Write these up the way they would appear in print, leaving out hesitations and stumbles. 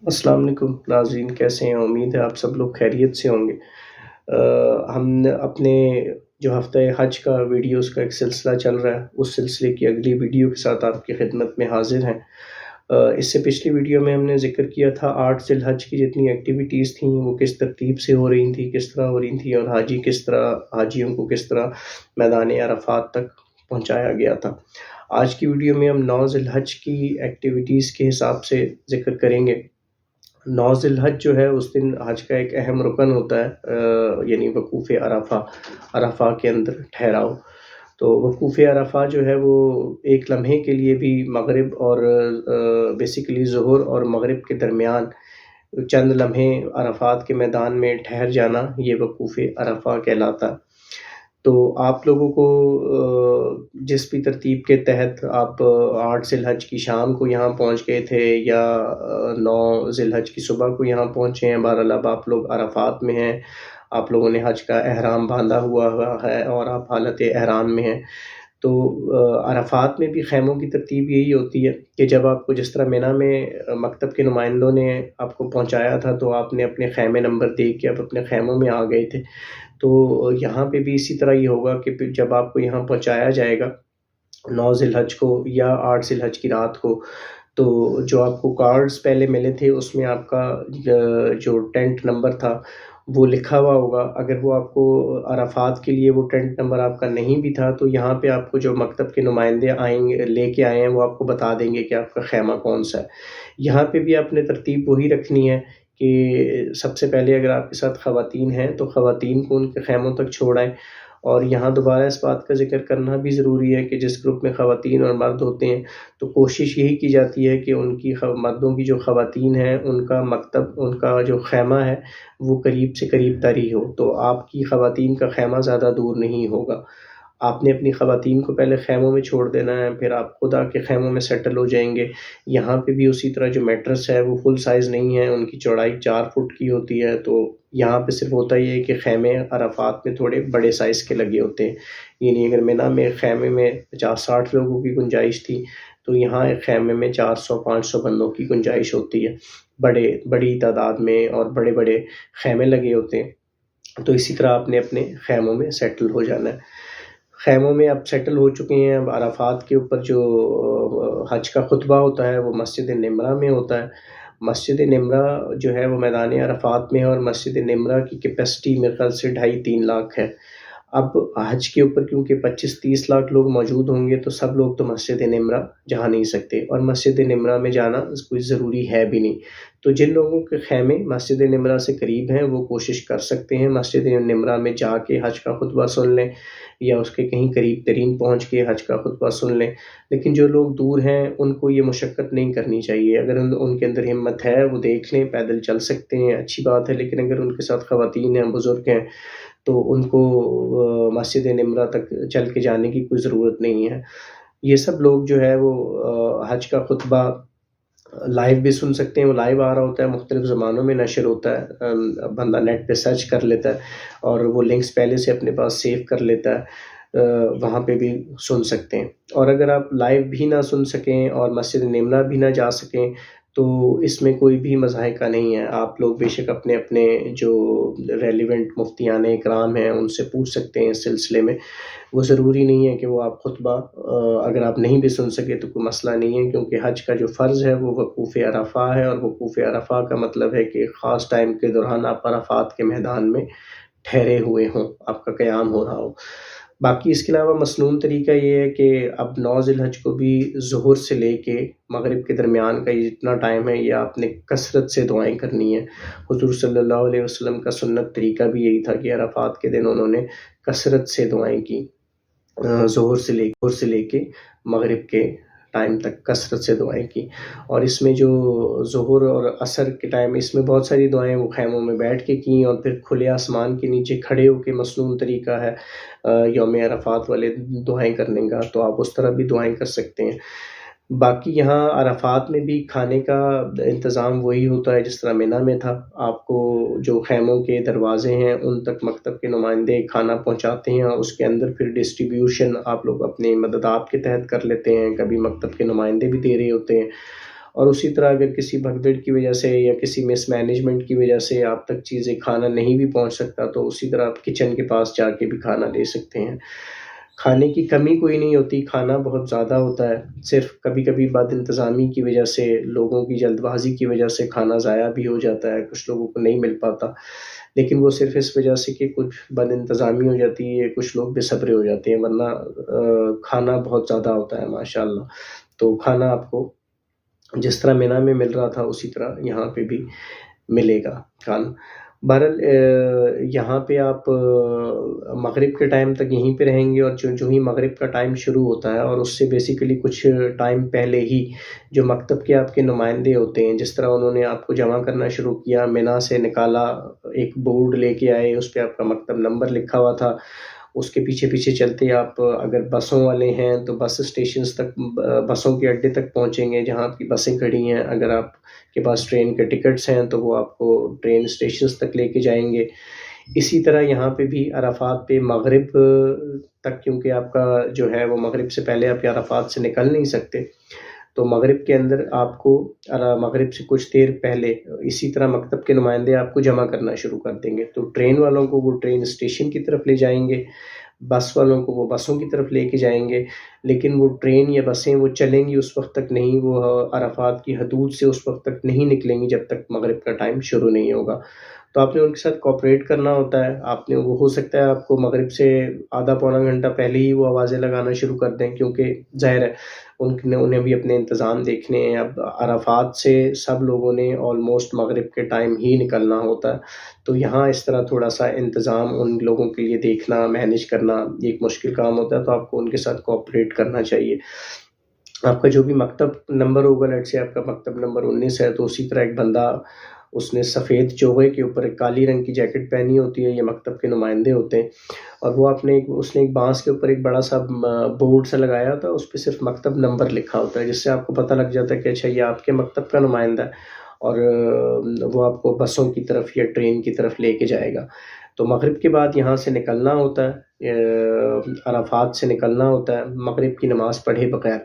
السلام علیکم ناظرین، کیسے ہیں؟ امید ہے آپ سب لوگ خیریت سے ہوں گے۔ ہم نے اپنے جو ہفتہ حج کا ویڈیوز کا ایک سلسلہ چل رہا ہے، اس سلسلے کی اگلی ویڈیو کے ساتھ آپ کی خدمت میں حاضر ہیں۔ اس سے پچھلی ویڈیو میں ہم نے ذکر کیا تھا 8 ذی الحج کی جتنی ایکٹیویٹیز تھیں وہ کس ترتیب سے ہو رہی تھیں، کس طرح ہو رہی تھیں، اور حاجیوں کو کس طرح میدان عرفات تک پہنچایا گیا تھا۔ آج کی ویڈیو میں ہم 9 ذی الحج کی ایکٹیویٹیز کے حساب سے ذکر کریں گے۔ 9 ذی الحج جو ہے اس دن حج کا ایک اہم رکن ہوتا ہے، یعنی وقوف عرفہ، عرفہ کے اندر ٹھہراؤ۔ تو وقوف عرفہ جو ہے وہ ایک لمحے کے لیے بھی مغرب اور بیسیکلی ظہر اور مغرب کے درمیان چند لمحے عرفات کے میدان میں ٹھہر جانا، یہ وقوف عرفہ کہلاتا ہے۔ تو آپ لوگوں کو جس بھی ترتیب کے تحت آپ 8 ذی الحج کی شام کو یہاں پہنچ گئے تھے یا 9 ذی الحج کی صبح کو یہاں پہنچے ہیں، بہرحال اب آپ لوگ عرفات میں ہیں، آپ لوگوں نے حج کا احرام باندھا ہوا ہے اور آپ حالت احرام میں ہیں۔ تو عرفات میں بھی خیموں کی ترتیب یہی ہوتی ہے کہ جب آپ کو جس طرح منی میں مکتب کے نمائندوں نے آپ کو پہنچایا تھا تو آپ نے اپنے خیمے نمبر دیکھ کے آپ اپنے خیموں میں آ گئے تھے، تو یہاں پہ بھی اسی طرح ہی ہوگا کہ پھر جب آپ کو یہاں پہنچایا جائے گا 9 ذی الحج کو یا 8 ذی الحج کی رات کو، تو جو آپ کو کارڈز پہلے ملے تھے اس میں آپ کا جو ٹینٹ نمبر تھا وہ لکھا ہوا ہوگا۔ اگر وہ آپ کو عرفات کے لیے وہ ٹینٹ نمبر آپ کا نہیں بھی تھا تو یہاں پہ آپ کو جو مکتب کے نمائندے آئیں گے لے کے آئے ہیں وہ آپ کو بتا دیں گے کہ آپ کا خیمہ کون سا ہے۔ یہاں پہ بھی آپ نے ترتیب وہی رکھنی ہے کہ سب سے پہلے اگر آپ کے ساتھ خواتین ہیں تو خواتین کو ان کے خیموں تک چھوڑائیں، اور یہاں دوبارہ اس بات کا ذکر کرنا بھی ضروری ہے کہ جس گروپ میں خواتین اور مرد ہوتے ہیں تو کوشش یہی کی جاتی ہے کہ ان کی مردوں کی جو خواتین ہیں ان کا مکتب، ان کا جو خیمہ ہے وہ قریب سے قریب تری ہو، تو آپ کی خواتین کا خیمہ زیادہ دور نہیں ہوگا۔ آپ نے اپنی خواتین کو پہلے خیموں میں چھوڑ دینا ہے، پھر آپ خود آ کے خیموں میں سیٹل ہو جائیں گے۔ یہاں پہ بھی اسی طرح جو میٹرس ہے وہ فل سائز نہیں ہے، ان کی چوڑائی 4 فٹ کی ہوتی ہے، تو یہاں پہ صرف ہوتا ہی ہے کہ خیمے عرفات میں تھوڑے بڑے سائز کے لگے ہوتے ہیں، یعنی اگر منی میں خیمے میں 50-60 لوگوں کی گنجائش تھی تو یہاں ایک خیمے میں 400-500 بندوں کی گنجائش ہوتی ہے، بڑی تعداد میں اور بڑے بڑے خیمے لگے ہوتے ہیں۔ تو اسی طرح آپ نے اپنے خیموں میں سیٹل ہو جانا ہے۔ خیموں میں اب سیٹل ہو چکے ہیں، اب عرفات کے اوپر جو حج کا خطبہ ہوتا ہے وہ مسجد نمرہ میں ہوتا ہے۔ مسجد نمرہ جو ہے وہ میدان عرفات میں ہے، اور مسجد نمرہ کی کیپیسٹی میرے خیال سے 2.5-3 لاکھ ہے۔ اب حج کے اوپر کیونکہ 25-30 لاکھ لوگ موجود ہوں گے تو سب لوگ تو مسجد نمرہ جا نہیں سکتے، اور مسجد نمرہ میں جانا کوئی ضروری ہے بھی نہیں۔ تو جن لوگوں کے خیمے مسجد نمرہ سے قریب ہیں وہ کوشش کر سکتے ہیں مسجد نمرہ میں جا کے حج کا خطبہ سن لیں، یا اس کے کہیں قریب ترین پہنچ کے حج کا خطبہ سن لیں۔ لیکن جو لوگ دور ہیں ان کو یہ مشقت نہیں کرنی چاہیے، اگر ان کے اندر ہمت ہے وہ دیکھ لیں، پیدل چل سکتے ہیں، اچھی بات ہے، لیکن اگر ان کے ساتھ خواتین ہیں، بزرگ ہیں، تو ان کو مسجد نمرہ تک چل کے جانے کی کوئی ضرورت نہیں ہے۔ یہ سب لوگ جو ہے وہ حج کا خطبہ لائیو بھی سن سکتے ہیں، وہ لائیو آ رہا ہوتا ہے، مختلف زبانوں میں نشر ہوتا ہے، بندہ نیٹ پہ سرچ کر لیتا ہے اور وہ لنکس پہلے سے اپنے پاس سیو کر لیتا ہے، وہاں پہ بھی سن سکتے ہیں۔ اور اگر آپ لائیو بھی نہ سن سکیں اور مسجد نمرہ بھی نہ جا سکیں تو اس میں کوئی بھی مضحکہ نہیں ہے، آپ لوگ بے شک اپنے اپنے جو ریلیونٹ مفتیان اکرام ہیں ان سے پوچھ سکتے ہیں اس سلسلے میں۔ وہ ضروری نہیں ہے کہ وہ آپ خطبہ اگر آپ نہیں بھی سن سکے تو کوئی مسئلہ نہیں ہے، کیونکہ حج کا جو فرض ہے وہ وقوف عرفہ ہے، اور وقوف عرفہ کا مطلب ہے کہ ایک خاص ٹائم کے دوران آپ عرفات کے میدان میں ٹھہرے ہوئے ہوں، آپ کا قیام ہو رہا ہو۔ باقی اس کے علاوہ مسنون طریقہ یہ ہے کہ اب 9 ذی الحج کو بھی ظہر سے لے کے مغرب کے درمیان کا یہ جتنا ٹائم ہے یہ آپ نے کثرت سے دعائیں کرنی ہے۔ حضور صلی اللہ علیہ وسلم کا سنت طریقہ بھی یہی تھا کہ عرفات کے دن انہوں نے کثرت سے دعائیں کی، ظہر سے لے کے مغرب کے ٹائم تک کثرت سے دعائیں کی۔ اور اس میں جو ظہر اور عصر کے ٹائم اس میں بہت ساری دعائیں وہ خیموں میں بیٹھ کے کیں، اور پھر کھلے آسمان کے نیچے کھڑے ہو کے مسنون طریقہ ہے یوم عرفات والے دعائیں کرنے کا، تو آپ اس طرح بھی دعائیں کر سکتے ہیں۔ باقی یہاں عرفات میں بھی کھانے کا انتظام وہی ہوتا ہے جس طرح منی میں تھا، آپ کو جو خیموں کے دروازے ہیں ان تک مکتب کے نمائندے کھانا پہنچاتے ہیں، اور اس کے اندر پھر ڈسٹریبیوشن آپ لوگ اپنے مددات کے تحت کر لیتے ہیں، کبھی مکتب کے نمائندے بھی دے رہے ہوتے ہیں، اور اسی طرح اگر کسی بھگدڑ کی وجہ سے یا کسی مس مینجمنٹ کی وجہ سے آپ تک چیزیں کھانا نہیں بھی پہنچ سکتا تو اسی طرح آپ کچن کے پاس جا کے بھی کھانا لے سکتے ہیں. کھانے کی کمی کوئی نہیں ہوتی، کھانا بہت زیادہ ہوتا ہے، صرف کبھی کبھی بد انتظامی کی وجہ سے، لوگوں کی جلد بازی کی وجہ سے کھانا ضائع بھی ہو جاتا ہے، کچھ لوگوں کو نہیں مل پاتا، لیکن وہ صرف اس وجہ سے کہ کچھ بد انتظامی ہو جاتی ہے، کچھ لوگ بے صبرے ہو جاتے ہیں، ورنہ کھانا بہت زیادہ ہوتا ہے ماشاء اللہ. تو کھانا آپ کو جس طرح مینا میں مل رہا تھا اسی طرح یہاں پہ بھی ملے گا کھانا. بہرحال یہاں پہ آپ مغرب کے ٹائم تک یہیں پہ رہیں گے، اور جو ہی مغرب کا ٹائم شروع ہوتا ہے اور اس سے بیسیکلی کچھ ٹائم پہلے ہی جو مکتب کے آپ کے نمائندے ہوتے ہیں، جس طرح انہوں نے آپ کو جمع کرنا شروع کیا، مینا سے نکالا، ایک بورڈ لے کے آئے، اس پہ آپ کا مکتب نمبر لکھا ہوا تھا، اس کے پیچھے پیچھے چلتے آپ اگر بسوں والے ہیں تو بس اسٹیشنز تک، بسوں کے اڈے تک پہنچیں گے جہاں آپ کی بسیں کھڑی ہیں. اگر آپ کے پاس ٹرین کے ٹکٹس ہیں تو وہ آپ کو ٹرین اسٹیشنز تک لے کے جائیں گے. اسی طرح یہاں پہ بھی عرفات پہ مغرب تک، کیونکہ آپ کا جو ہے وہ مغرب سے پہلے آپ عرفات سے نکل نہیں سکتے، تو مغرب کے اندر آپ کو مغرب سے کچھ دیر پہلے اسی طرح مکتب کے نمائندے آپ کو جمع کرنا شروع کر دیں گے. تو ٹرین والوں کو وہ ٹرین اسٹیشن کی طرف لے جائیں گے، بس والوں کو وہ بسوں کی طرف لے کے جائیں گے، لیکن وہ ٹرین یا بسیں وہ چلیں گی اس وقت تک نہیں، وہ عرفات کی حدود سے اس وقت تک نہیں نکلیں گی جب تک مغرب کا ٹائم شروع نہیں ہوگا. تو آپ نے ان کے ساتھ کوآپریٹ کرنا ہوتا ہے. آپ نے وہ ہو سکتا ہے آپ کو مغرب سے آدھا پونا گھنٹہ پہلے ہی وہ آوازیں لگانا شروع کر دیں، کیونکہ ظاہر ہے انہیں بھی اپنے انتظام دیکھنے ہیں. اب عرفات سے سب لوگوں نے آلموسٹ مغرب کے ٹائم ہی نکلنا ہوتا ہے، تو یہاں اس طرح تھوڑا سا انتظام ان لوگوں کے لیے دیکھنا، مینیج کرنا ایک مشکل کام ہوتا ہے، تو آپ کو ان کے ساتھ کوآپریٹ کرنا چاہیے. آپ کا جو بھی مکتب نمبر ہوگا، لیٹ سے آپ کا مکتب نمبر 19 ہے، تو اسی طرح ایک بندہ، اس نے سفید چوغے کے اوپر ایک کالی رنگ کی جیکٹ پہنی ہوتی ہے، یہ مکتب کے نمائندے ہوتے ہیں، اور وہ اس نے ایک بانس کے اوپر ایک بڑا سا بورڈ سے لگایا ہوتا ہے، اس پہ صرف مکتب نمبر لکھا ہوتا ہے، جس سے آپ کو پتہ لگ جاتا ہے کہ اچھا یہ آپ کے مکتب کا نمائندہ ہے، اور وہ آپ کو بسوں کی طرف یا ٹرین کی طرف لے کے جائے گا. تو مغرب کے بعد یہاں سے نکلنا ہوتا ہے، عرفات سے نکلنا ہوتا ہے مغرب کی نماز پڑھے بغیر.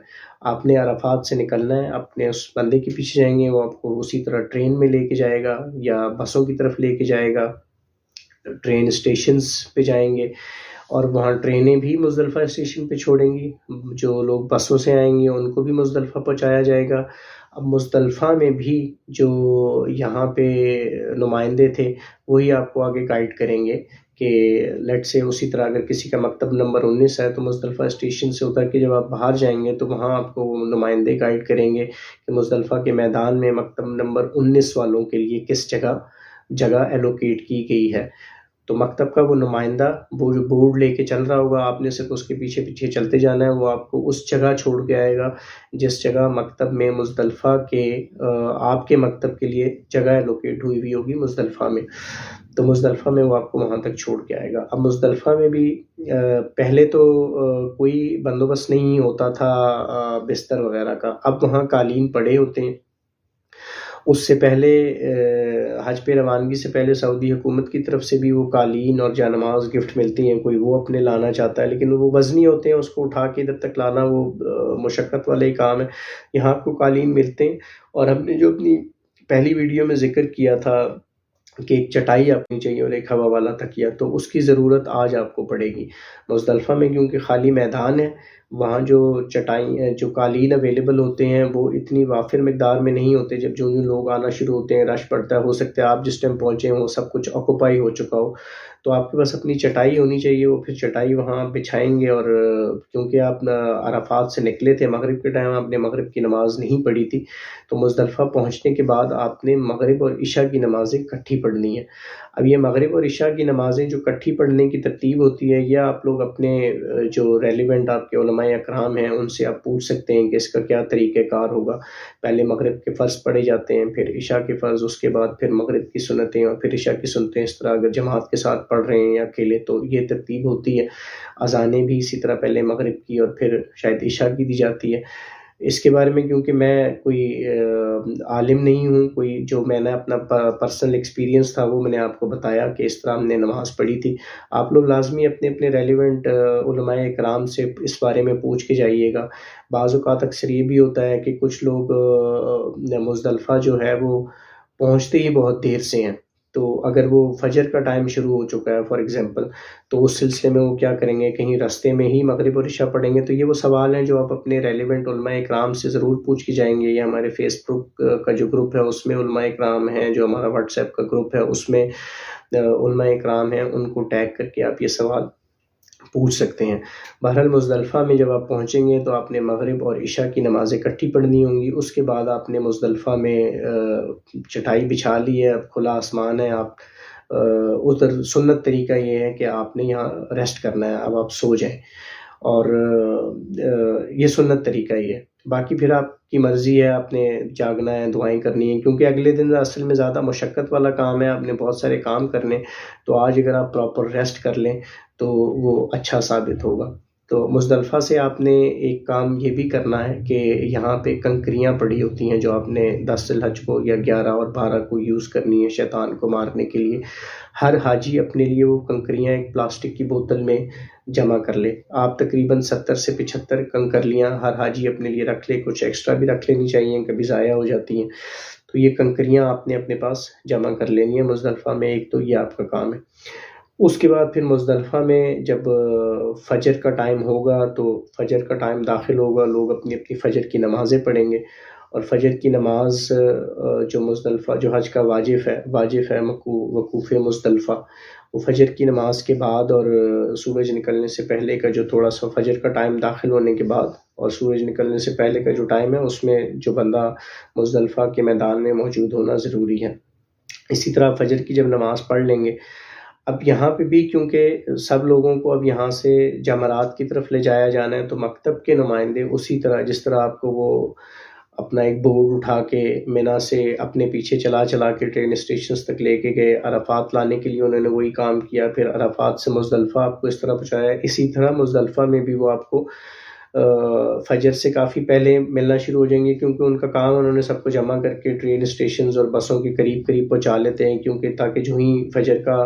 آپ نے عرفات سے نکلنا ہے، اپنے اس بندے کے پیچھے جائیں گے، وہ آپ کو اسی طرح ٹرین میں لے کے جائے گا یا بسوں کی طرف لے کے جائے گا. ٹرین اسٹیشنز پہ جائیں گے اور وہاں ٹرینیں بھی مزدلفہ اسٹیشن پہ چھوڑیں گی، جو لوگ بسوں سے آئیں گے ان کو بھی مزدلفہ پہنچایا جائے گا. اب مزدلفہ میں بھی جو یہاں پہ نمائندے تھے وہی آپ کو آگے گائیڈ کریں گے کہ لیٹ سے اسی طرح اگر کسی کا مکتب نمبر 19 ہے تو مزدلفہ اسٹیشن سے اتر کے جب آپ باہر جائیں گے تو وہاں آپ کو نمائندے گائیڈ کریں گے کہ مزدلفہ کے میدان میں مکتب نمبر 19 والوں کے لیے کس جگہ ایلوکیٹ کی گئی ہے. تو مکتب کا وہ نمائندہ وہ جو بورڈ لے کے چل رہا ہوگا، آپ نے صرف اس کے پیچھے پیچھے چلتے جانا ہے، وہ آپ کو اس جگہ چھوڑ کے آئے گا جس جگہ مکتب میں مزدلفہ کے آپ کے مکتب کے لیے جگہ ایلوکیٹ ہوئی ہوئی ہوگی مزدلفہ میں. تو مزدلفہ میں وہ آپ کو وہاں تک چھوڑ کے آئے گا. اب مزدلفہ میں بھی پہلے تو کوئی بندوبست نہیں ہوتا تھا بستر وغیرہ کا، اب وہاں قالین پڑے ہوتے ہیں. اس سے پہلے حج پہ روانگی سے پہلے سعودی حکومت کی طرف سے بھی وہ قالین اور جانماز گفٹ ملتی ہیں، کوئی وہ اپنے لانا چاہتا ہے، لیکن وہ وزنی ہوتے ہیں، اس کو اٹھا کے ادھر تک لانا وہ مشقت والا ہی کام ہے. یہاں آپ کو قالین ملتے ہیں. اور ہم نے جو اپنی پہلی ویڈیو میں ذکر کیا تھا کہ ایک چٹائی اپنی چاہیے اور ایک ہوا والا تکیہ، تو اس کی ضرورت آج آپ کو پڑے گی مزدلفہ میں، کیونکہ خالی میدان ہے. وہاں جو قالین اویلیبل ہوتے ہیں وہ اتنی وافر مقدار میں نہیں ہوتے. جب جو لوگ آنا شروع ہوتے ہیں، رش پڑتا ہے، ہو سکتا ہے آپ جس ٹائم پہنچے وہ سب کچھ آکوپائی ہو چکا ہو، تو آپ کے پاس اپنی چٹائی ہونی چاہیے. وہ پھر چٹائی وہاں بچھائیں گے، اور کیونکہ آپ عرفات سے نکلے تھے مغرب کے ٹائم، آپ نے مغرب کی نماز نہیں پڑھی تھی، تو مزدلفہ پہنچنے کے بعد آپ نے مغرب اور عشاء کی نمازیں اکٹھی پڑھنی ہیں. اب یہ مغرب اور عشاء کی نمازیں جو اکٹھی پڑھنے کی ترتیب ہوتی ہے، یا آپ لوگ اپنے جو ریلیونٹ آپ کے علماء اکرام ہیں ان سے آپ پوچھ سکتے ہیں کہ اس کا کیا طریقہ کار ہوگا. پہلے مغرب کے فرض پڑھے جاتے ہیں، پھر عشاء کے فرض، اس کے بعد پھر مغرب کی سنتیں اور پھر عشاء کی سنتیں. اس طرح اگر جماعت کے ساتھ پڑھ رہے ہیں یا اکیلے تو یہ ترتیب ہوتی ہے. اذانیں بھی اسی طرح پہلے مغرب کی اور پھر شاید عشاء کی دی جاتی ہے. اس کے بارے میں کیونکہ میں کوئی عالم نہیں ہوں، کوئی جو میں نے اپنا پرسنل ایکسپیرینس تھا وہ میں نے آپ کو بتایا کہ اس طرح ہم نے نماز پڑھی تھی. آپ لوگ لازمی اپنے اپنے ریلیونٹ علماء کرام سے اس بارے میں پوچھ کے جائیے گا. بعض اوقات اکثر یہ بھی ہوتا ہے کہ کچھ لوگ مزدلفہ جو ہے وہ پہنچتے ہی بہت دیر سے ہیں، تو اگر وہ فجر کا ٹائم شروع ہو چکا ہے فار ایگزامپل، تو اس سلسلے میں وہ کیا کریں گے، کہیں راستے میں ہی مغرب اور عشاء پڑھیں گے. تو یہ وہ سوال ہیں جو آپ اپنے ریلیونٹ علماء اکرام سے ضرور پوچھ کے جائیں گے. یا ہمارے فیس بک کا جو گروپ ہے اس میں علماء اکرام ہیں، جو ہمارا واٹس ایپ کا گروپ ہے اس میں علماء اکرام ہیں، ان کو ٹیگ کر کے آپ یہ سوال پوچھ سکتے ہیں. بہرحال مزدلفہ میں جب آپ پہنچیں گے تو آپ نے مغرب اور عشاء کی نمازیں اکٹھی پڑھنی ہوں گی. اس کے بعد آپ نے مزدلفہ میں چٹائی بچھا لی ہے، اب کھلا آسمان ہے، آپ ادھر سنت طریقہ یہ ہے کہ آپ نے یہاں ریسٹ کرنا ہے، اب آپ سو جائیں، اور یہ سنت طریقہ یہ ہے. باقی پھر آپ کی مرضی ہے، آپ نے جاگنا ہے، دعائیں کرنی ہیں، کیونکہ اگلے دن اصل میں زیادہ مشقت والا کام ہے، آپ نے بہت سارے کام کرنے. تو آج اگر آپ پراپر ریسٹ کر لیں تو وہ اچھا ثابت ہوگا. تو مزدلفہ سے آپ نے ایک کام یہ بھی کرنا ہے کہ یہاں پہ کنکریاں پڑی ہوتی ہیں جو آپ نے 10 ذی الحج کو یا 11 اور 12 کو یوز کرنی ہے شیطان کو مارنے کے لیے. ہر حاجی اپنے لیے وہ کنکریاں ایک پلاسٹک کی بوتل میں جمع کر لے. آپ تقریباً 70 سے 75 کنکریاں ہر حاجی اپنے لیے رکھ لے، کچھ ایکسٹرا بھی رکھ لینی چاہیے، کبھی ضائع ہو جاتی ہیں. تو یہ کنکریاں آپ نے اپنے پاس جمع کر لینی ہے مزدلفہ میں. ایک تو یہ آپ کا کام ہے. اس کے بعد پھر مزدلفہ میں جب فجر کا ٹائم ہوگا تو فجر کا ٹائم داخل ہوگا، لوگ اپنی اپنی فجر کی نمازیں پڑھیں گے. اور فجر کی نماز جو مزدلفہ جو حج کا واجب ہے وقوف مزدلفہ، وہ فجر کی نماز کے بعد اور سورج نکلنے سے پہلے کا جو تھوڑا سا فجر کا ٹائم داخل ہونے کے بعد اور سورج نکلنے سے پہلے کا جو ٹائم ہے اس میں جو بندہ مزدلفہ کے میدان میں موجود ہونا ضروری ہے. اسی طرح فجر کی جب نماز پڑھ لیں گے، اب یہاں پہ بھی کیونکہ سب لوگوں کو اب یہاں سے جمرات کی طرف لے جایا جانا ہے، تو مکتب کے نمائندے اسی طرح جس طرح آپ کو وہ اپنا ایک بورڈ اٹھا کے مینا سے اپنے پیچھے چلا کے ٹرین اسٹیشنز تک لے کے گئے، عرفات لانے کے لیے انہوں نے وہی کام کیا، پھر عرفات سے مزدلفہ آپ کو اس طرح پہنچایا. اسی طرح مزدلفہ میں بھی وہ آپ کو فجر سے کافی پہلے ملنا شروع ہو جائیں گے، کیونکہ ان کا کام انہوں نے سب کو جمع کر کے ٹرین اسٹیشنز اور بسوں کے قریب پہنچا لیتے ہیں، کیونکہ تاکہ جو ہی فجر کا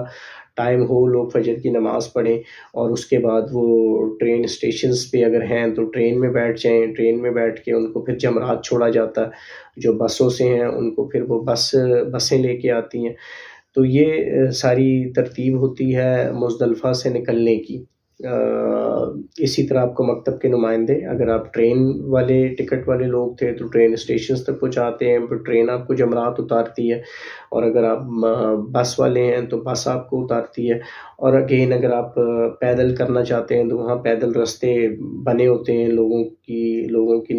ٹائم ہو لوگ فجر کی نماز پڑھیں اور اس کے بعد وہ ٹرین اسٹیشنز پہ اگر ہیں تو ٹرین میں بیٹھ جائیں. ٹرین میں بیٹھ کے ان کو پھر جمرات چھوڑا جاتا ہے، جو بسوں سے ہیں ان کو پھر وہ بسیں لے کے آتی ہیں. تو یہ ساری ترتیب ہوتی ہے مزدلفہ سے نکلنے کی. اسی طرح آپ کو مکتب کے نمائندے، اگر آپ ٹرین والے ٹکٹ والے لوگ تھے تو ٹرین اسٹیشنز تک پہنچاتے ہیں، پھر ٹرین آپ کو جمرات اتارتی ہے. اور اگر آپ بس والے ہیں تو بس آپ کو اتارتی ہے. اور اگین اگر آپ پیدل کرنا چاہتے ہیں تو وہاں پیدل راستے بنے ہوتے ہیں، لوگوں کی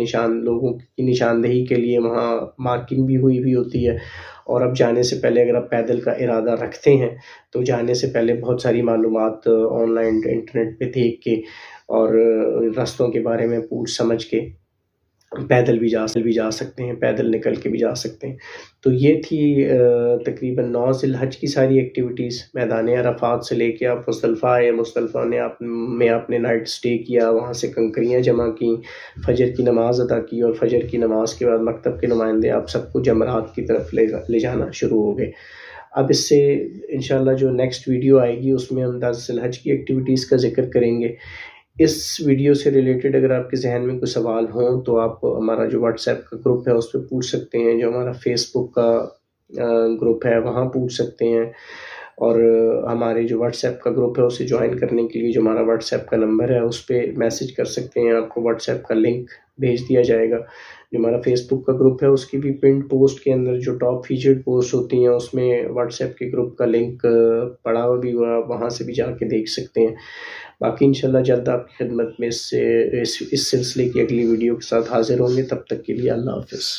نشاندہی کے لیے وہاں مارکنگ بھی ہوئی ہوتی ہے. اور اب جانے سے پہلے اگر آپ پیدل کا ارادہ رکھتے ہیں تو جانے سے پہلے بہت ساری معلومات آن لائن انٹرنیٹ پہ دیکھ کے اور راستوں کے بارے میں پوچھ سمجھ کے پیدل بھی جا سکتے ہیں، پیدل نکل کے بھی جا سکتے ہیں. تو یہ تھی تقریباً 9 ذی الحج کی ساری ایکٹیویٹیز. میدان عرفات سے لے کے آپ مزدلفہ آئے، مزدلفہ میں آپ نے نائٹ سٹے کیا، وہاں سے کنکریاں جمع کی، فجر کی نماز ادا کی، اور فجر کی نماز کے بعد مکتب کے نمائندے آپ سب کو جمرات کی طرف لے جانا شروع ہو گئے. اب اس سے انشاءاللہ جو نیکسٹ ویڈیو آئے گی اس میں ہم 10 ذی الحج کی ایکٹیویٹیز کا ذکر کریں گے. اس ویڈیو سے ریلیٹڈ اگر آپ کے ذہن میں کوئی سوال ہوں تو آپ ہمارا جو واٹس ایپ کا گروپ ہے اس پہ پوچھ سکتے ہیں، جو ہمارا فیس بک کا گروپ ہے وہاں پوچھ سکتے ہیں، اور ہمارے جو واٹس ایپ کا گروپ ہے اسے جوائن کرنے کے لیے جو ہمارا واٹس ایپ کا نمبر ہے اس پہ میسج کر سکتے ہیں. آپ کو واٹس ایپ کا لنک بھیج دیا جائے گا. جو ہمارا فیس بک کا گروپ ہے اس کی بھی پنڈ پوسٹ کے اندر جو ٹاپ فیچرڈ پوسٹ ہوتی ہیں اس میں واٹس ایپ کے گروپ کا لنک پڑا ہوا بھی ہوا، وہاں سے بھی جا کے دیکھ سکتے ہیں. باقی انشاءاللہ جلد آپ کی خدمت میں اس سلسلے کی اگلی ویڈیو کے ساتھ حاضر ہوں گے. تب تک کے لیے اللہ حافظ.